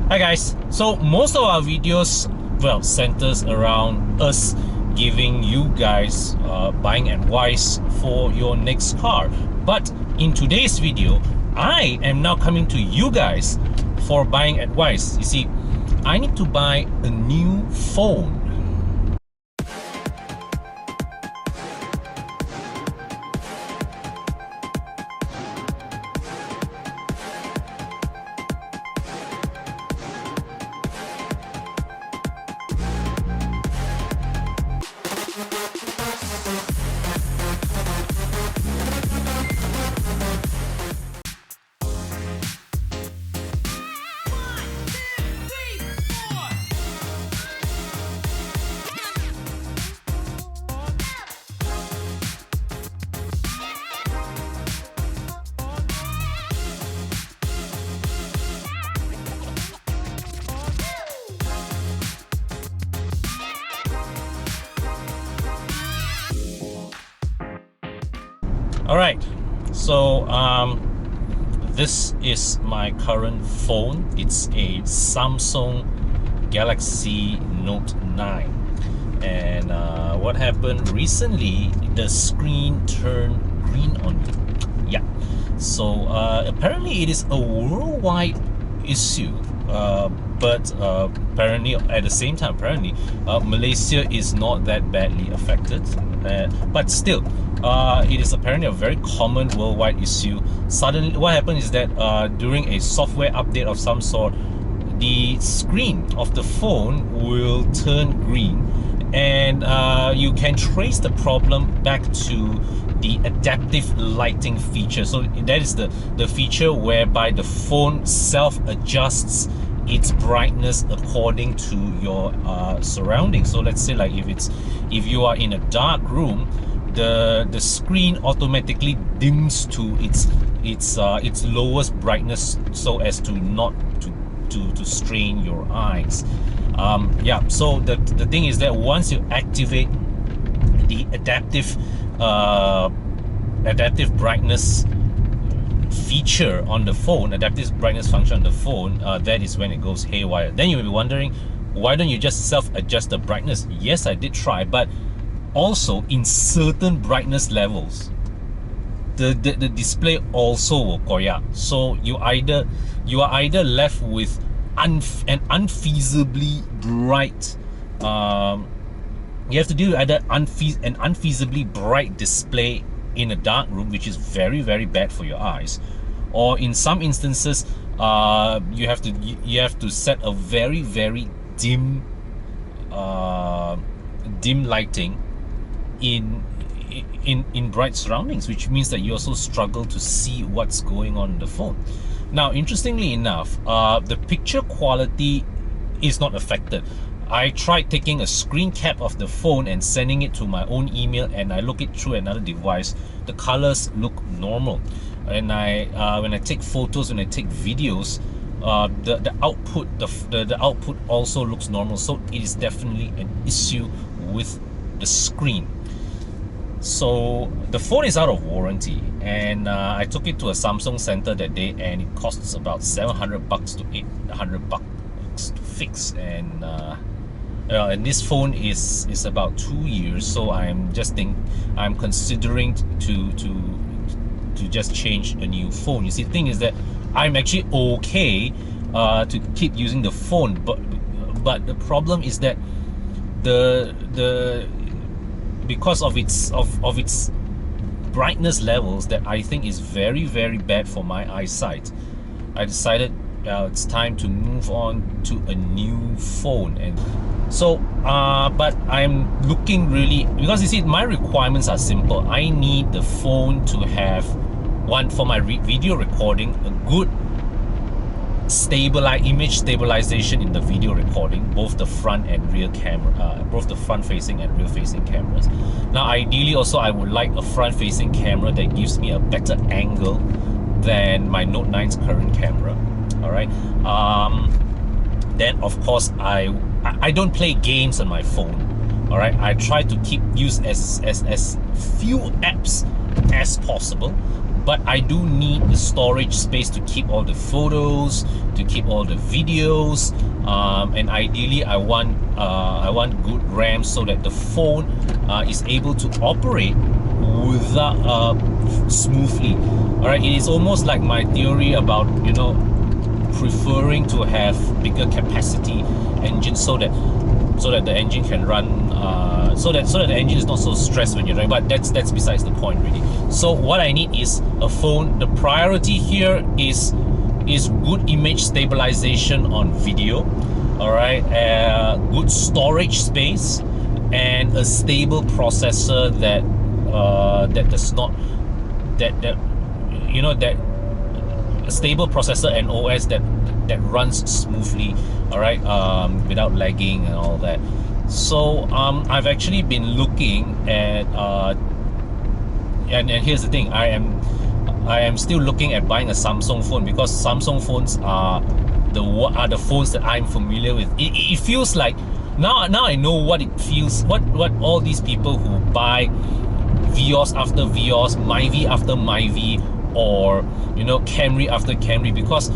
Hi guys, so most of our videos, well, centers around us giving you guys buying advice for your next car. But in today's video, I am now coming to you guys for buying advice. You see, I need to buy a new phone. Alright, so this is my current phone. It's a Samsung Galaxy Note 9. And what happened recently, the screen turned green on me. Yeah, so apparently it is a worldwide issue. But apparently at the same time, Malaysia is not that badly affected, but still it is apparently a very common worldwide issue. Suddenly what happened is that during a software update of some sort, the screen of the phone will turn green, and you can trace the problem back to the adaptive lighting feature. So that is the feature whereby the phone self-adjusts its brightness according to your surroundings. So let's say, like, if you are in a dark room, the screen automatically dims to its lowest brightness so as to not to strain your eyes. Yeah, so the thing is that once you activate the adaptive brightness feature on the phone, adaptive brightness function on the phone, that is when it goes haywire. Then you may be wondering, why don't you just self-adjust the brightness? Yes, I did try, but also in certain brightness levels, the display also will koyak. So you are either left with an unfeasibly bright you have to deal with either an unfeasibly bright display in a dark room, which is very, very bad for your eyes, or in some instances you have to set a very, very dim lighting in bright surroundings, which means that you also struggle to see what's going on in the phone. Now, interestingly enough, the picture quality is not affected. I tried taking a screen cap of the phone and sending it to my own email, and I look it through another device. The colors look normal, and when I take photos, when I take videos, the output also looks normal. So it is definitely an issue with the screen. So the phone is out of warranty, and I took it to a Samsung center that day, and it costs about $700 to $800 to fix. And this phone is about 2 years, so I'm considering to just change a new phone. You see, the thing is that I'm actually okay to keep using the phone, but the problem is that because of its brightness levels that I think is very, very bad for my eyesight, I decided it's time to move on to a new phone. And so but I'm looking really, because you see, my requirements are simple. I need the phone to have, one, for my video recording, a good image stabilization in the video recording, both the front and rear camera, both the front facing and rear facing cameras. Now, ideally also, I would like a front facing camera that gives me a better angle than my Note 9's current camera. All right. Then of course I don't play games on my phone. All right, I try to use as few apps as possible. but I do need the storage space to keep all the photos, to keep all the videos, and ideally I want good RAM so that the phone is able to operate without smoothly. All right, it is almost like my theory about, you know, preferring to have bigger capacity engine so that the engine can run, so that the engine is not so stressed when you're driving. But that's besides the point, really. So what I need is a phone. The priority here is good image stabilization on video. All right, good storage space, and a stable processor that does not that you know, that a stable processor and OS that runs smoothly, all right, without lagging and all that. So I've actually been looking at and here's the thing, I am still looking at buying a Samsung phone, because Samsung phones are the phones that I'm familiar with. It feels like now I know what it feels, what all these people who buy Vios after Vios, Myvi after Myvi, or, you know, Camry after Camry, because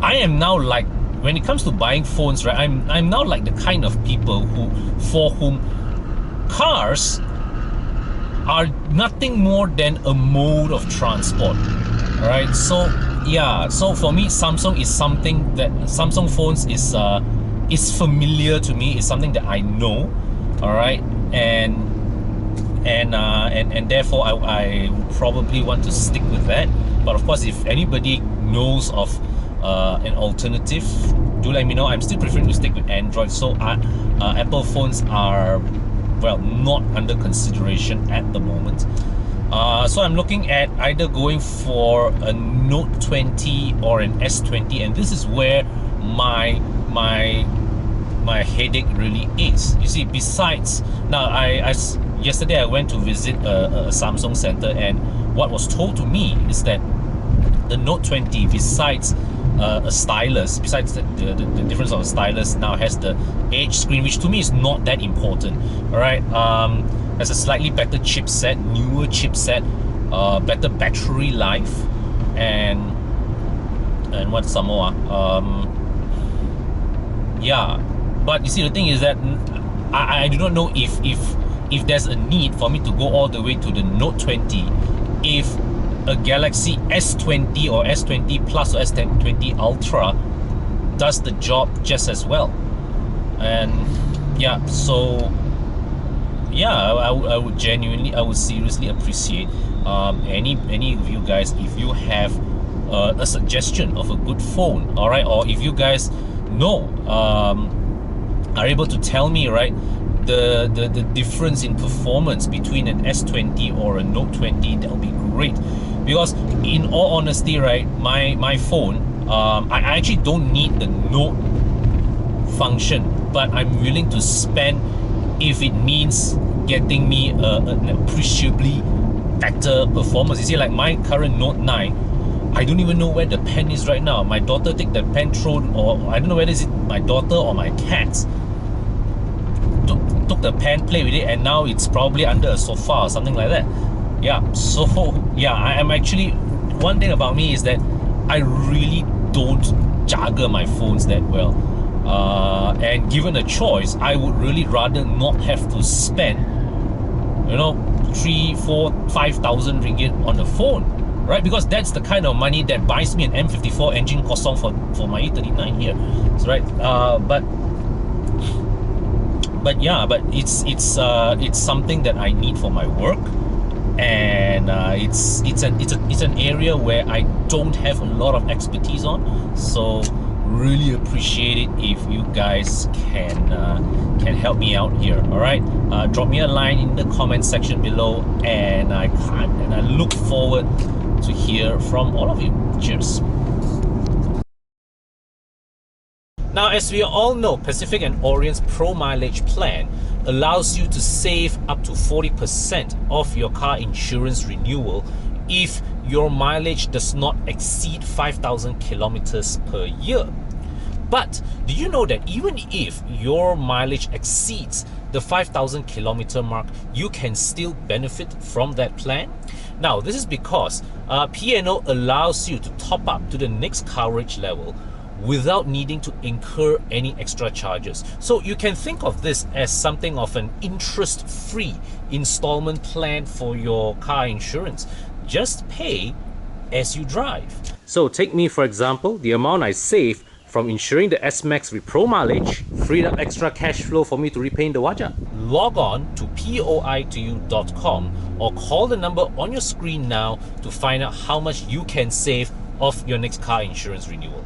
I am now, like, when it comes to buying phones, right, I'm now like the kind of people for whom cars are nothing more than a mode of transport. All right, so yeah, so for me, Samsung is something that Samsung phones is familiar to me. It's something that I know. All right, and therefore I would probably want to stick with that. But of course, if anybody knows of an alternative, do let me know. I'm still preferring to stick with Android. So Apple phones are, well, not under consideration at the moment. So I'm looking at either going for a Note 20 or an S20, and this is where my headache really is. You see, besides, now yesterday I went to visit a Samsung center, and what was told to me is that the Note 20, besides a stylus, besides the difference of a stylus, now has the Edge screen, which to me is not that important. All right, has a slightly better chipset, newer chipset, better battery life, and what's some more? Yeah, but you see, the thing is that I do not know if there's a need for me to go all the way to the Note 20 if a Galaxy S20 or S20 Plus or S20 Ultra does the job just as well. And yeah, so yeah, I would genuinely, I would seriously appreciate any of you guys, if you have a suggestion of a good phone, all right, or if you guys know, are able to tell me, right, the difference in performance between an S20 or a Note 20, that'll be great. Because in all honesty, right, my phone, I actually don't need the Note function, but I'm willing to spend if it means getting me an appreciably better performance. You see, like my current Note 9, I don't even know where the pen is right now. My daughter take the pen thrown, or I don't know whether it's my daughter or my cat took the pen, play with it, and now it's probably under a sofa or something like that. Yeah, so yeah, I am actually, one thing about me is that I really don't juggle my phones that well. And given a choice, I would really rather not have to spend, you know, 3, 4, 5,000 ringgit on the phone, right? Because that's the kind of money that buys me an M54 engine kosong for my E39 here, right? But yeah, but it's something that I need for my work, and it's an area where I don't have a lot of expertise on. So really appreciate it if you guys can help me out here. All right, drop me a line in the comment section below, and I look forward to hear from all of you. Cheers. Now, as we all know, Pacific and Orient's Pro Mileage plan allows you to save up to 40% of your car insurance renewal if your mileage does not exceed 5,000 kilometers per year. But do you know that even if your mileage exceeds the 5,000 kilometer mark, you can still benefit from that plan. Now, this is because P&O allows you to top up to the next coverage level without needing to incur any extra charges. So you can think of this as something of an interest-free installment plan for your car insurance. Just pay as you drive. So take me for example, the amount I save from insuring the S-Max with Pro mileage freed up extra cash flow for me to repaint the wajah. Log on to poitoucom or call the number on your screen now to find out how much you can save off your next car insurance renewal.